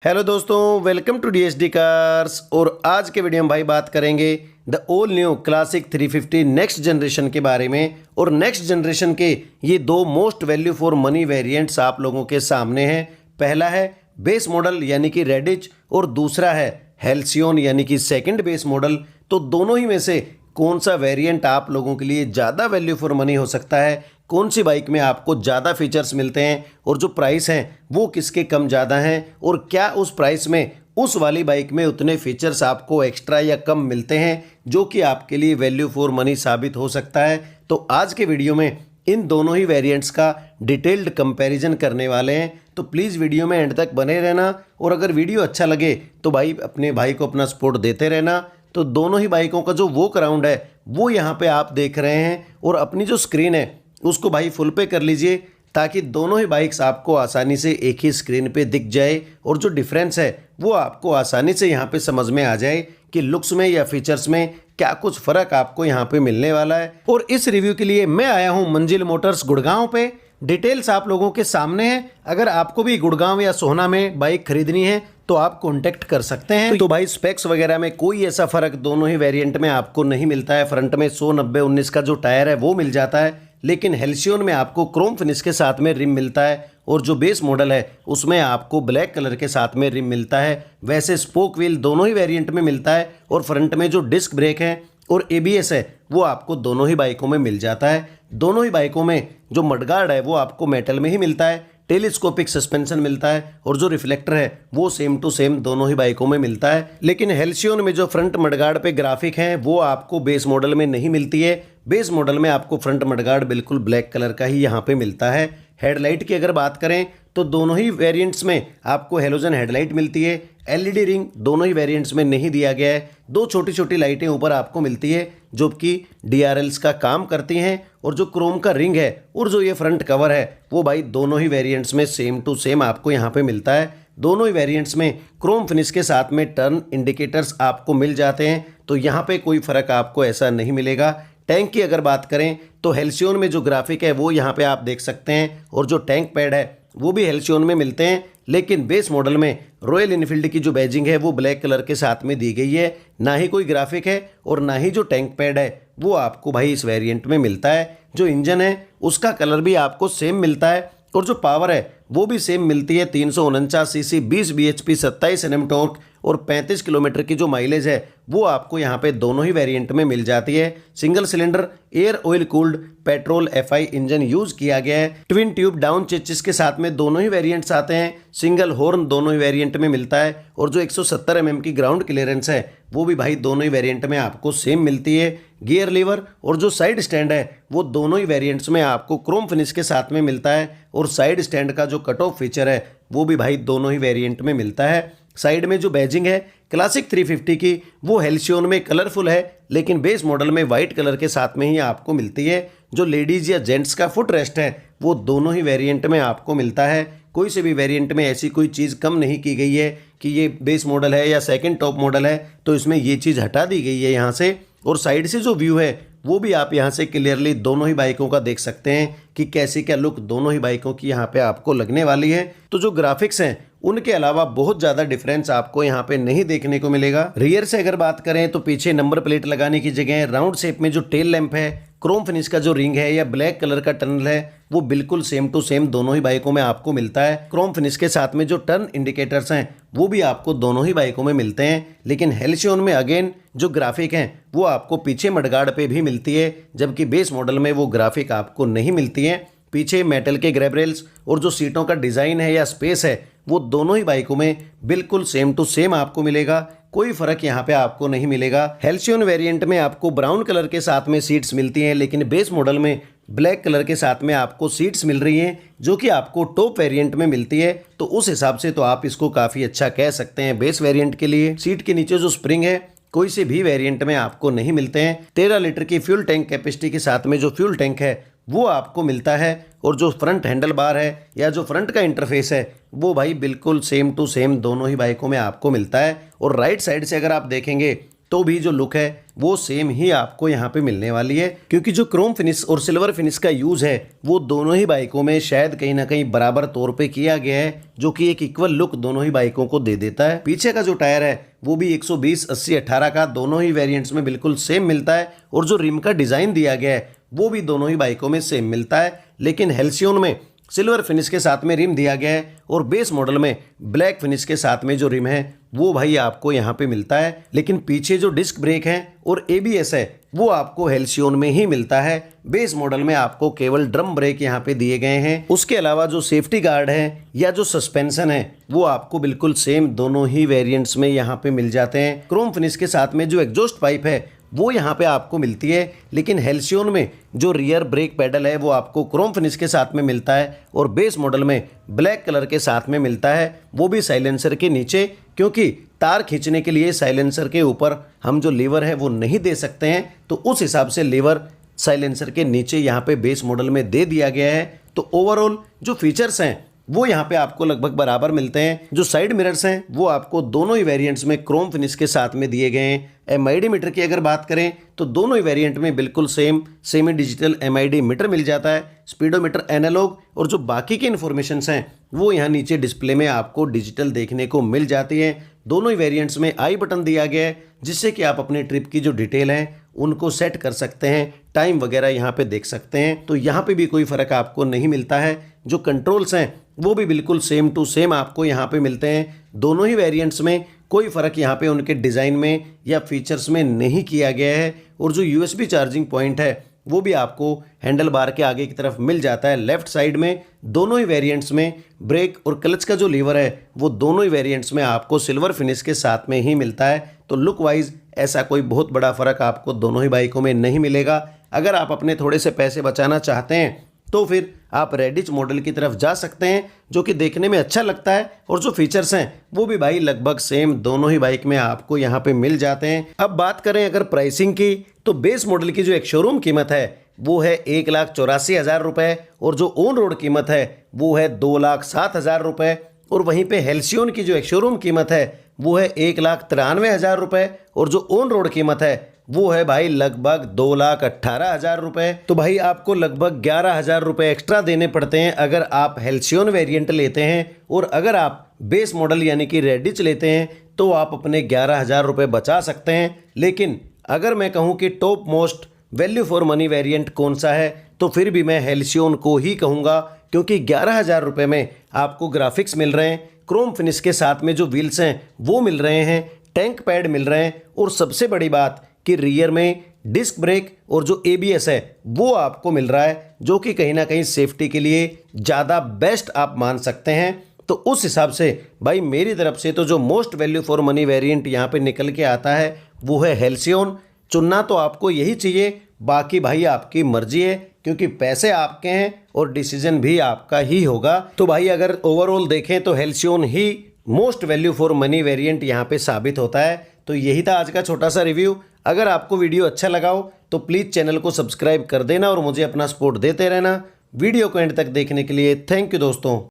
Hello दोस्तों, welcome to DSD cars. और आज के वीडियो में भाई बात करेंगे the all new classic 350 next generation के बारे में। और नेक्स्ट जनरेशन के ये दो most value for money variants आप लोगों के सामने हैं। पहला है बेस मॉडल यानी कि रेडिज और दूसरा है हेल्सियोन यानी कि सेकंड बेस मॉडल। तो दोनों ही में से कौन सा वेरिएंट आप लोगों के लिए ज़्यादा वैल्यू फॉर मनी हो सकता है, कौन सी बाइक में आपको ज़्यादा फीचर्स मिलते हैं और जो प्राइस हैं वो किसके कम ज़्यादा हैं, और क्या उस प्राइस में उस वाली बाइक में उतने फीचर्स आपको एक्स्ट्रा या कम मिलते हैं जो कि आपके लिए वैल्यू फॉर मनी साबित हो सकता है। तो आज के वीडियो में इन दोनों ही वेरिएंट्स का डिटेल्ड कंपैरिजन करने वाले हैं। तो प्लीज़ वीडियो में एंड तक बने रहना, और अगर वीडियो अच्छा लगे तो भाई अपने भाई को अपना सपोर्ट देते रहना। तो दोनों ही बाइकों का जो वॉक अराउंड है वो यहाँ पे आप देख रहे हैं, और अपनी जो स्क्रीन है उसको भाई फुल पे कर लीजिए ताकि दोनों ही बाइक्स आपको आसानी से एक ही स्क्रीन पे दिख जाए, और जो डिफरेंस है वो आपको आसानी से यहाँ पे समझ में आ जाए कि लुक्स में या फीचर्स में क्या कुछ फ़र्क आपको यहाँ पे मिलने वाला है। और इस रिव्यू के लिए मैं आया हूँ मंजिल मोटर्स गुड़गांव पे। डिटेल्स आप लोगों के सामने हैं। अगर आपको भी गुड़गांव या सोहना में बाइक खरीदनी है तो आप कांटेक्ट कर सकते हैं। तो भाई स्पेक्स वगैरह में कोई ऐसा फ़र्क दोनों ही वेरिएंट में आपको नहीं मिलता है। फ्रंट में 100/90/19 का जो टायर है वो मिल जाता है, लेकिन हेल्सियोन में आपको क्रोम फिनिश के साथ में रिम मिलता है, और जो बेस मॉडल है उसमें आपको ब्लैक कलर के साथ में रिम मिलता है। वैसे स्पोक व्हील दोनों ही वेरिएंट में मिलता है, और फ्रंट में जो डिस्क ब्रेक है और एबीएस है वो आपको दोनों ही बाइकों में मिल जाता है। दोनों ही बाइकों में जो मडगार्ड है वो आपको मेटल में ही मिलता है। टेलीस्कोपिक सस्पेंशन मिलता है, और जो रिफ्लेक्टर है वो सेम टू सेम दोनों ही बाइकों में मिलता है। लेकिन हेल्सियोन में जो फ्रंट मडगार्ड पे ग्राफिक है वो आपको बेस मॉडल में नहीं मिलती है। बेस मॉडल में आपको फ्रंट मडगार्ड बिल्कुल ब्लैक कलर का ही यहाँ पे मिलता है। हेडलाइट की अगर बात करें तो दोनों ही वेरिएंट्स में आपको हेलोजन हेडलाइट मिलती है। एलईडी रिंग दोनों ही वेरिएंट्स में नहीं दिया गया है। दो छोटी छोटी लाइटें ऊपर आपको मिलती है जो कि डीआरएल्स का काम करती हैं, और जो क्रोम का रिंग है और जो ये फ्रंट कवर है वो भाई दोनों ही वेरिएंट्स में सेम टू सेम आपको यहाँ पे मिलता है। दोनों ही वेरिएंट्स में क्रोम फिनिश के साथ में टर्न इंडिकेटर्स आपको मिल जाते हैं, तो यहाँ पे कोई फ़र्क आपको ऐसा नहीं मिलेगा। टैंक की अगर बात करें तो हेल्सियोन में जो ग्राफिक है वो यहाँ पे आप देख सकते हैं, और जो टैंक पैड है वो भी हेल्सियोन में मिलते हैं। लेकिन बेस मॉडल में रॉयल इनफील्ड की जो बैजिंग है वो ब्लैक कलर के साथ में दी गई है। ना ही कोई ग्राफिक है और ना ही जो टैंक पैड है वो आपको भाई इस वेरिएंट में मिलता है। जो इंजन है उसका कलर भी आपको सेम मिलता है, और जो पावर है वो भी सेम मिलती है। 349 सीसी, 20 bhp, 27 Nm टॉर्क और 35 किलोमीटर की जो माइलेज है वो आपको यहाँ पे दोनों ही वेरिएंट में मिल जाती है। Single cylinder air oil cooled petrol FI engine use किया गया है। ट्विन ट्यूब डाउन चेसिस के साथ में दोनों ही वेरिएंट्स आते हैं। सिंगल हॉर्न दोनों ही वेरिएंट में मिलता है, और जो 170 mm की ग्राउंड क्लियरेंस है वो भी भाई दोनों ही वेरिएंट में आपको सेम मिलती है। गियर लीवर और जो साइड स्टैंड है वो दोनों ही वेरिएंट्स में आपको क्रोम फिनिश के साथ में मिलता है, और साइड स्टैंड का जो कट ऑफ फीचर है वो भी भाई दोनों ही वेरिएंट में मिलता है। साइड में जो बैजिंग है क्लासिक 350 की वो हेल्सियोन में कलरफुल है, लेकिन बेस मॉडल में वाइट कलर के साथ में ही आपको मिलती है। जो लेडीज़ या जेंट्स का फुट रेस्ट है वो दोनों ही वेरिएंट में आपको मिलता है। कोई से भी वेरिएंट में ऐसी कोई चीज़ कम नहीं की गई है कि ये बेस मॉडल है या सेकंड टॉप मॉडल है तो इसमें ये चीज़ हटा दी गई है यहाँ से। और साइड से जो व्यू है वो भी आप यहाँ से क्लियरली दोनों ही बाइकों का देख सकते हैं कि कैसी क्या लुक दोनों ही बाइकों की यहाँ पे आपको लगने वाली है। तो जो ग्राफिक्स हैं उनके अलावा बहुत ज़्यादा डिफरेंस आपको यहाँ पे नहीं देखने को मिलेगा। रियर से अगर बात करें तो पीछे नंबर प्लेट लगाने की जगह राउंड शेप में जो टेल लैंप है, क्रोम फिनिश का जो रिंग है या ब्लैक कलर का टनल है वो बिल्कुल सेम टू सेम दोनों ही बाइकों में आपको मिलता है। क्रोम फिनिश के साथ में जो टर्न इंडिकेटर्स हैं वो भी आपको दोनों ही बाइकों में मिलते हैं। लेकिन हेल्सियोन में अगेन जो ग्राफिक हैं वो आपको पीछे मडगार्ड पे भी मिलती है, जबकि बेस मॉडल में वो ग्राफिक आपको नहीं मिलती है। पीछे मेटल के ग्रैब रेल्स और जो सीटों का डिज़ाइन है या स्पेस है वो दोनों ही बाइकों में बिल्कुल सेम टू सेम आपको मिलेगा। कोई फर्क यहाँ पे आपको नहीं मिलेगा। हेल्सियोन वेरिएंट में आपको ब्राउन कलर के साथ में सीट्स मिलती हैं, लेकिन बेस मॉडल में ब्लैक कलर के साथ में आपको सीट्स मिल रही हैं जो कि आपको टॉप वेरिएंट में मिलती है। तो उस हिसाब से तो आप इसको काफ़ी अच्छा कह सकते हैं बेस वेरिएंट के लिए। सीट के नीचे जो स्प्रिंग है कोई से भी वेरिएंट में आपको नहीं मिलते हैं। 13 लीटर की फ्यूल टैंक कैपेसिटी के साथ में जो फ्यूल टैंक है वो आपको मिलता है, और जो फ्रंट हैंडल बार है या जो फ्रंट का इंटरफेस है वो भाई बिल्कुल सेम टू सेम दोनों ही बाइकों में आपको मिलता है। और राइट साइड से अगर आप देखेंगे तो भी जो लुक है वो सेम ही आपको यहाँ पे मिलने वाली है, क्योंकि जो क्रोम फिनिश और सिल्वर फिनिश का यूज़ है वो दोनों ही बाइकों में शायद कहीं ना कहीं बराबर तौर पे किया गया है, जो कि एक इक्वल लुक दोनों ही बाइकों को दे देता है। पीछे का जो टायर है वो भी 120/80/18 का दोनों ही वेरिएंट्स में बिल्कुल सेम मिलता है, और जो रिम का डिज़ाइन दिया गया है वो भी दोनों ही बाइकों में सेम मिलता है। लेकिन हेल्सियोन में सिल्वर फिनिश के साथ में रिम दिया गया है, और बेस मॉडल में ब्लैक फिनिश के साथ में जो रिम है वो भाई आपको यहाँ पे मिलता है। लेकिन पीछे जो डिस्क ब्रेक है और ABS है वो आपको हेल्सियोन में ही मिलता है। बेस मॉडल में आपको केवल ड्रम ब्रेक यहाँ पे दिए गए हैं। उसके अलावा जो सेफ्टी गार्ड है या जो सस्पेंशन है वो आपको बिल्कुल सेम दोनों ही वेरिएंट्स में यहाँ पे मिल जाते हैं। क्रोम फिनिश के साथ में जो एग्जॉस्ट पाइप है वो यहाँ पे आपको मिलती है, लेकिन हेल्सियोन में जो रियर ब्रेक पैडल है वो आपको क्रोम फिनिश के साथ में मिलता है, और बेस मॉडल में ब्लैक कलर के साथ में मिलता है, वो भी साइलेंसर के नीचे, क्योंकि तार खींचने के लिए साइलेंसर के ऊपर हम जो लीवर है वो नहीं दे सकते हैं, तो उस हिसाब से लीवर साइलेंसर के नीचे यहाँ पे बेस मॉडल में दे दिया गया है। तो ओवरऑल जो फीचर्स हैं वो यहाँ पे आपको लगभग बराबर मिलते हैं। जो साइड मिरर्स हैं वो आपको दोनों ही वेरिएंट्स में क्रोम फिनिश के साथ में दिए गए हैं। MID मीटर की अगर बात करें तो दोनों ही वेरिएंट में बिल्कुल same semi digital MID meter मिल जाता है। स्पीडोमीटर एनालॉग, और जो बाकी की इन्फॉर्मेशंस हैं वो यहाँ नीचे डिस्प्ले में आपको डिजिटल देखने को मिल जाती है। दोनों ही वेरिएंट्स में आई बटन दिया गया है, जिससे कि आप अपने ट्रिप की जो डिटेल है उनको सेट कर सकते हैं, टाइम वगैरह यहाँ पे देख सकते हैं। तो यहाँ पे भी कोई फ़र्क आपको नहीं मिलता है। जो कंट्रोल्स हैं वो भी बिल्कुल सेम टू सेम आपको यहाँ पे मिलते हैं। दोनों ही वेरिएंट्स में कोई फ़र्क यहाँ पे उनके डिज़ाइन में या फीचर्स में नहीं किया गया है। और जो USB चार्जिंग पॉइंट है वो भी आपको हैंडल बार के आगे की तरफ मिल जाता है लेफ्ट साइड में। दोनों ही वेरिएंट्स में ब्रेक और क्लच का जो लीवर है वो दोनों ही वेरिएंट्स में आपको सिल्वर फिनिश के साथ में ही मिलता है। तो लुक वाइज ऐसा कोई बहुत बड़ा फ़र्क आपको दोनों ही बाइकों में नहीं मिलेगा। अगर आप अपने थोड़े से पैसे बचाना चाहते हैं तो फिर आप रेडिच मॉडल की तरफ जा सकते हैं, जो कि देखने में अच्छा लगता है, और जो फीचर्स हैं वो भी भाई लगभग सेम दोनों ही बाइक में आपको यहाँ पे मिल जाते हैं। अब बात करें अगर प्राइसिंग की, तो बेस मॉडल की जो एक शोरूम कीमत है वो है 1,84,000 रुपये, और जो ऑन रोड कीमत है वो है 2,07,000 रुपये, और वहीं पे हेल्सियोन की जो एक शोरूम कीमत है वो है 1,93,000 रुपये, और जो ऑन रोड कीमत है वो है भाई लगभग 2,18,000 रुपये। तो भाई आपको लगभग 11,000 रुपये एक्स्ट्रा देने पड़ते हैं अगर आप हेल्सियोन वेरिएंट लेते हैं, और अगर आप बेस मॉडल यानी कि रेडिच लेते हैं तो आप अपने 11,000 रुपये बचा सकते हैं। लेकिन अगर मैं कहूँ कि top most value for money variant कौन सा है, तो फिर भी मैं हेल्सियोन को ही कहूँगा, क्योंकि 11,000 रुपये में आपको ग्राफिक्स मिल रहे हैं, क्रोम फिनिश के साथ में जो व्हील्स हैं वो मिल रहे हैं, टैंक पैड मिल रहे हैं, और सबसे बड़ी बात कि रियर में डिस्क ब्रेक और जो ABS है वो आपको मिल रहा है, जो कि कहीं ना कहीं सेफ्टी के लिए ज़्यादा बेस्ट आप मान सकते हैं। तो उस हिसाब से भाई मेरी तरफ से तो जो most value for money variant यहाँ पे निकल के आता है वो है हेल्सियोन। चुनना तो आपको यही चाहिए, बाकी भाई आपकी मर्जी है, क्योंकि पैसे आपके हैं और डिसीजन भी आपका ही होगा। तो भाई अगर ओवरऑल देखें तो हेल्सियोन ही most value for money variant यहाँ पे साबित होता है। तो यही था आज का छोटा सा रिव्यू। अगर आपको वीडियो अच्छा लगा हो तो प्लीज़ चैनल को सब्सक्राइब कर देना और मुझे अपना सपोर्ट देते रहना। वीडियो को एंड तक देखने के लिए थैंक यू दोस्तों।